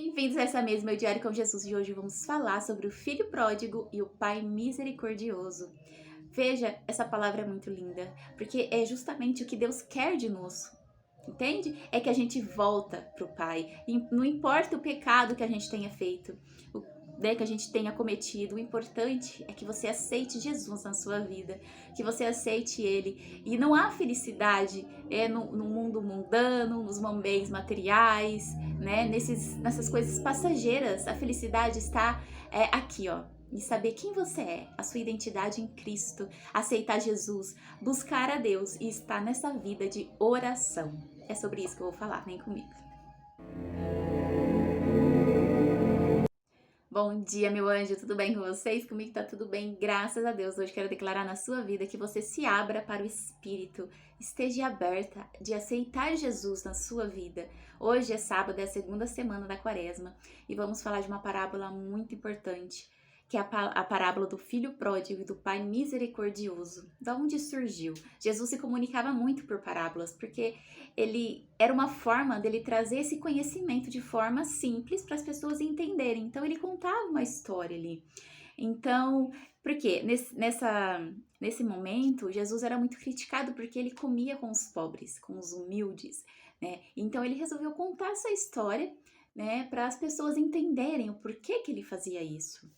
Bem-vindos a essa mesma Meu Diário com Jesus e hoje vamos falar sobre o filho pródigo e o pai misericordioso. Veja, essa palavra é muito linda, porque é justamente o que Deus quer de nós, entende? É que a gente volta pro Pai, e não importa o pecado que a gente tenha feito, que a gente tenha cometido, o importante é que você aceite Jesus na sua vida, que você aceite Ele. E não há felicidade no mundo mundano, nos bens materiais, né? Nessas coisas passageiras. A felicidade está aqui, ó. E saber quem você é, a sua identidade em Cristo, aceitar Jesus, buscar a Deus e estar nessa vida de oração. É sobre isso que eu vou falar, vem comigo. Bom dia, meu anjo, tudo bem com vocês? Comigo tá tudo bem, graças a Deus. Hoje quero declarar na sua vida que você se abra para o Espírito, esteja aberta de aceitar Jesus na sua vida. Hoje é sábado, é a segunda semana da Quaresma e vamos falar de uma parábola muito importante, que é a parábola do filho pródigo e do pai misericordioso. Da onde surgiu? Jesus se comunicava muito por parábolas, porque ele era uma forma dele trazer esse conhecimento de forma simples para as pessoas entenderem. Então ele contava uma história ali. Então, porque nesse momento Jesus era muito criticado porque ele comia com os pobres, com os humildes, né? Então ele resolveu contar essa história, né, para as pessoas entenderem o porquê que ele fazia isso.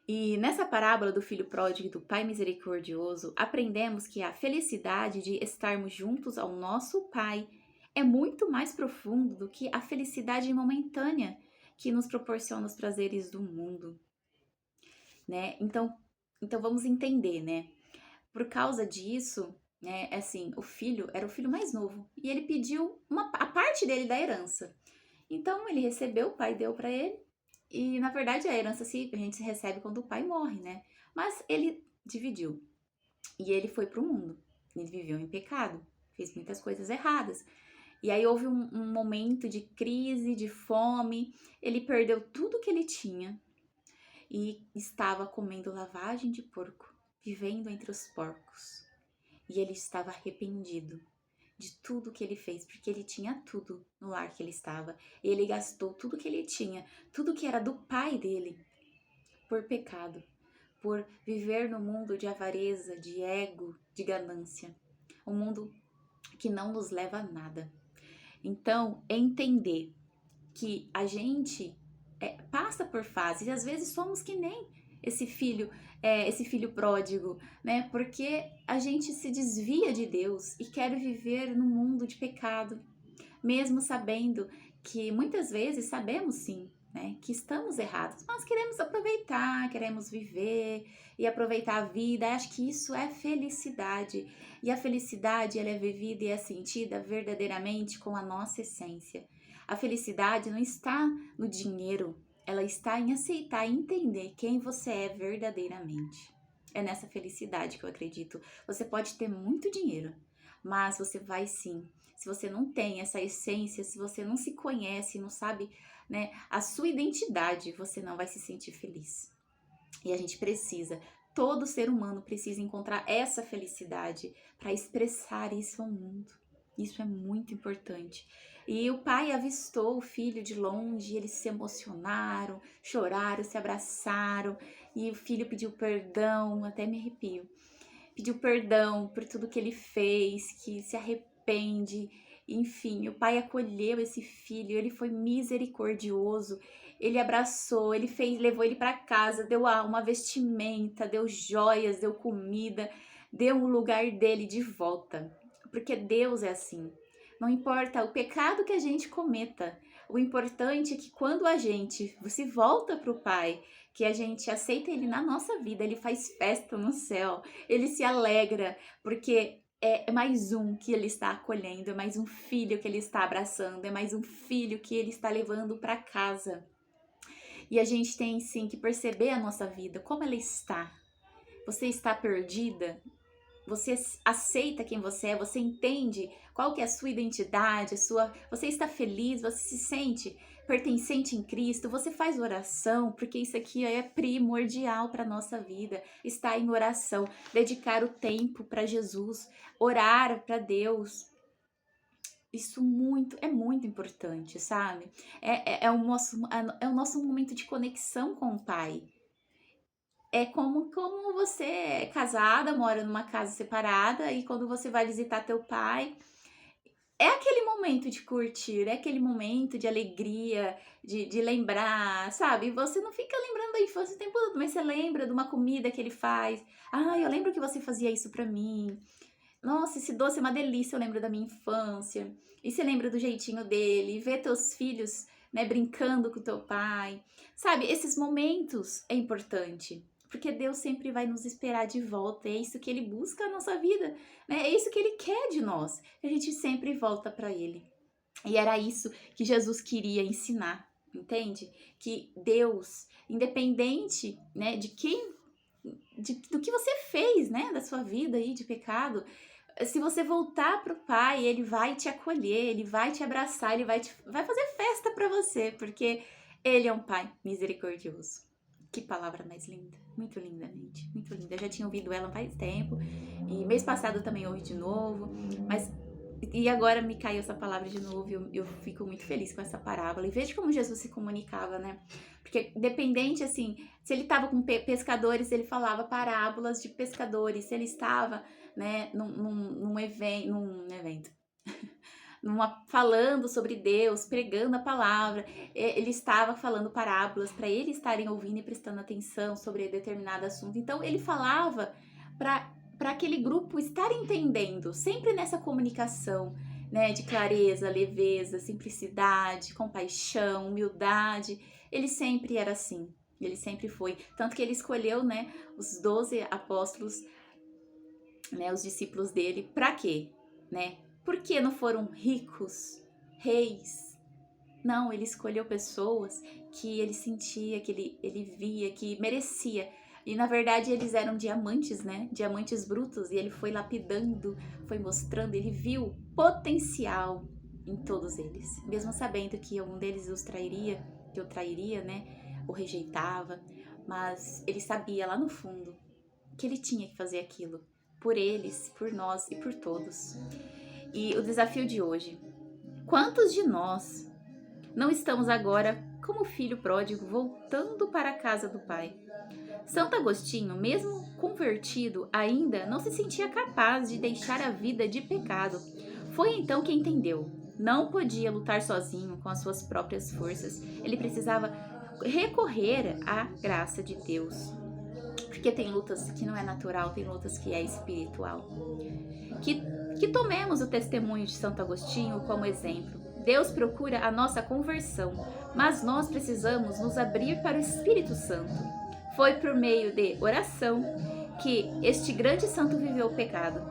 E nessa parábola do filho pródigo e do pai misericordioso, aprendemos que a felicidade de estarmos juntos ao nosso pai é muito mais profundo do que a felicidade momentânea que nos proporciona os prazeres do mundo, né? Então vamos entender, né? Por causa disso, né, assim, o filho era o filho mais novo e ele pediu a parte dele da herança. Então ele recebeu, o pai deu para ele. E na verdade a herança a gente se recebe quando o pai morre, né? Mas ele dividiu e ele foi pro mundo. Ele viveu em pecado, fez muitas coisas erradas. E aí houve um momento de crise, de fome. Ele perdeu tudo que ele tinha e estava comendo lavagem de porco, vivendo entre os porcos. E ele estava arrependido de tudo que ele fez, porque ele tinha tudo no lar que ele estava. Ele gastou tudo que ele tinha, tudo que era do pai dele, por pecado, por viver no mundo de avareza, de ego, de ganância. Um mundo que não nos leva a nada. Então, entender que a gente passa por fases, e às vezes somos que nem esse filho pródigo, né? Porque a gente se desvia de Deus e quer viver no mundo de pecado, mesmo sabendo que muitas vezes sabemos sim, né, que estamos errados, mas queremos aproveitar, queremos viver e aproveitar a vida. Acho que isso é felicidade. E a felicidade, ela é vivida e é sentida verdadeiramente com a nossa essência. A felicidade não está no dinheiro, ela está em aceitar e entender quem você é verdadeiramente. É nessa felicidade que eu acredito. Você pode ter muito dinheiro, mas você vai sim. Se você não tem essa essência, se você não se conhece, não sabe, né, a sua identidade, você não vai se sentir feliz. E a gente precisa, todo ser humano precisa encontrar essa felicidade para expressar isso ao mundo. Isso é muito importante. E o pai avistou o filho de longe, eles se emocionaram, choraram, se abraçaram, e o filho pediu perdão, até me arrepio. Pediu perdão por tudo que ele fez, que se arrepende. Enfim, o pai acolheu esse filho, ele foi misericordioso, ele abraçou, ele fez, levou ele para casa, deu uma vestimenta, deu joias, deu comida, deu o lugar dele de volta. Porque Deus é assim. Não importa o pecado que a gente cometa, o importante é que quando a gente se volta para o Pai, que a gente aceita Ele na nossa vida, Ele faz festa no céu, Ele se alegra, porque é mais um que Ele está acolhendo, é mais um filho que Ele está abraçando, é mais um filho que Ele está levando para casa. E a gente tem sim que perceber a nossa vida, como ela está. Você está perdida? Você aceita quem você é? Você entende qual que é a sua identidade? Você está feliz? Você se sente pertencente em Cristo? Você faz oração? Porque isso aqui é primordial para a nossa vida. Estar em oração, dedicar o tempo para Jesus, orar para Deus. Isso é muito importante, sabe? É o nosso momento de conexão com o Pai. É como você é casada, mora numa casa separada, e quando você vai visitar teu pai, é aquele momento de curtir, é aquele momento de alegria, de lembrar, sabe? Você não fica lembrando da infância o tempo todo, mas você lembra de uma comida que ele faz. Ah, eu lembro que você fazia isso pra mim. Nossa, esse doce é uma delícia, eu lembro da minha infância. E você lembra do jeitinho dele, ver teus filhos, né, brincando com teu pai. Sabe, esses momentos é importante, porque Deus sempre vai nos esperar de volta. É isso que ele busca na nossa vida, né? É isso que ele quer de nós. A gente sempre volta para ele. E era isso que Jesus queria ensinar, entende? Que Deus, independente, né, de quem do que você fez, né, da sua vida aí de pecado, se você voltar pro Pai, ele vai te acolher, ele vai te abraçar, ele vai fazer festa para você, porque ele é um Pai misericordioso. Que palavra mais linda, muito lindamente, muito linda. Eu já tinha ouvido ela faz tempo, e mês passado eu também ouvi de novo, mas e agora me caiu essa palavra de novo e eu fico muito feliz com essa parábola. E veja como Jesus se comunicava, né? Porque dependente, assim, se ele estava com pescadores, ele falava parábolas de pescadores. Se ele estava, né, num evento, falando sobre Deus, pregando a palavra, ele estava falando parábolas para eles estarem ouvindo e prestando atenção sobre determinado assunto. Então, ele falava para aquele grupo estar entendendo, sempre nessa comunicação, né, de clareza, leveza, simplicidade, compaixão, humildade. Ele sempre era assim, ele sempre foi. Tanto que ele escolheu, né, os 12 apóstolos, né, os discípulos dele, para quê? Né? Por que não foram ricos, reis? Não, ele escolheu pessoas que ele sentia, que ele via, que merecia. E na verdade eles eram diamantes, né? Diamantes brutos. E ele foi lapidando, foi mostrando, ele viu potencial em todos eles. Mesmo sabendo que algum deles os trairia, que o trairia, né? O rejeitava. Mas ele sabia lá no fundo que ele tinha que fazer aquilo. Por eles, por nós e por todos. E o desafio de hoje: quantos de nós não estamos agora como filho pródigo voltando para a casa do Pai? Santo Agostinho, mesmo convertido, ainda não se sentia capaz de deixar a vida de pecado. Foi então que entendeu. Não podia lutar sozinho com as suas próprias forças. Ele precisava recorrer à graça de Deus. Porque tem lutas que não é natural, tem lutas que é espiritual. Que tomemos o testemunho de Santo Agostinho como exemplo. Deus procura a nossa conversão, mas nós precisamos nos abrir para o Espírito Santo. Foi por meio de oração que este grande santo viveu o pecado,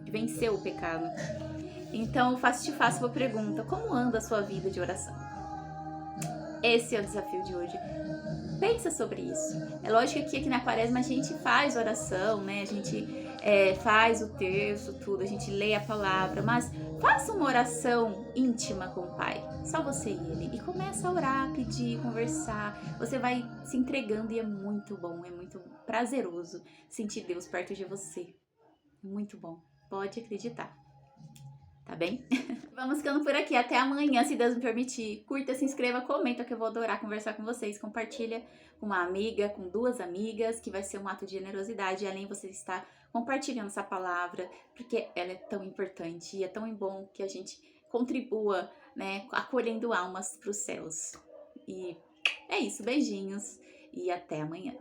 venceu o pecado. Então, te faço uma pergunta: como anda a sua vida de oração? Esse é o desafio de hoje. Pensa sobre isso. É lógico que aqui na Quaresma a gente faz oração, né? A gente faz o terço, tudo, a gente lê a palavra, mas faça uma oração íntima com o Pai, só você e Ele, e começa a orar, pedir, conversar. Você vai se entregando e é muito bom, é muito prazeroso sentir Deus perto de você. Muito bom, pode acreditar. Tá bem? Vamos ficando por aqui. Até amanhã, se Deus me permitir. Curta, se inscreva, comenta que eu vou adorar conversar com vocês. Compartilha com uma amiga, com 2 amigas, que vai ser um ato de generosidade. Além de você estar compartilhando essa palavra, porque ela é tão importante e é tão bom que a gente contribua, né, acolhendo almas para os céus. E é isso, beijinhos e até amanhã.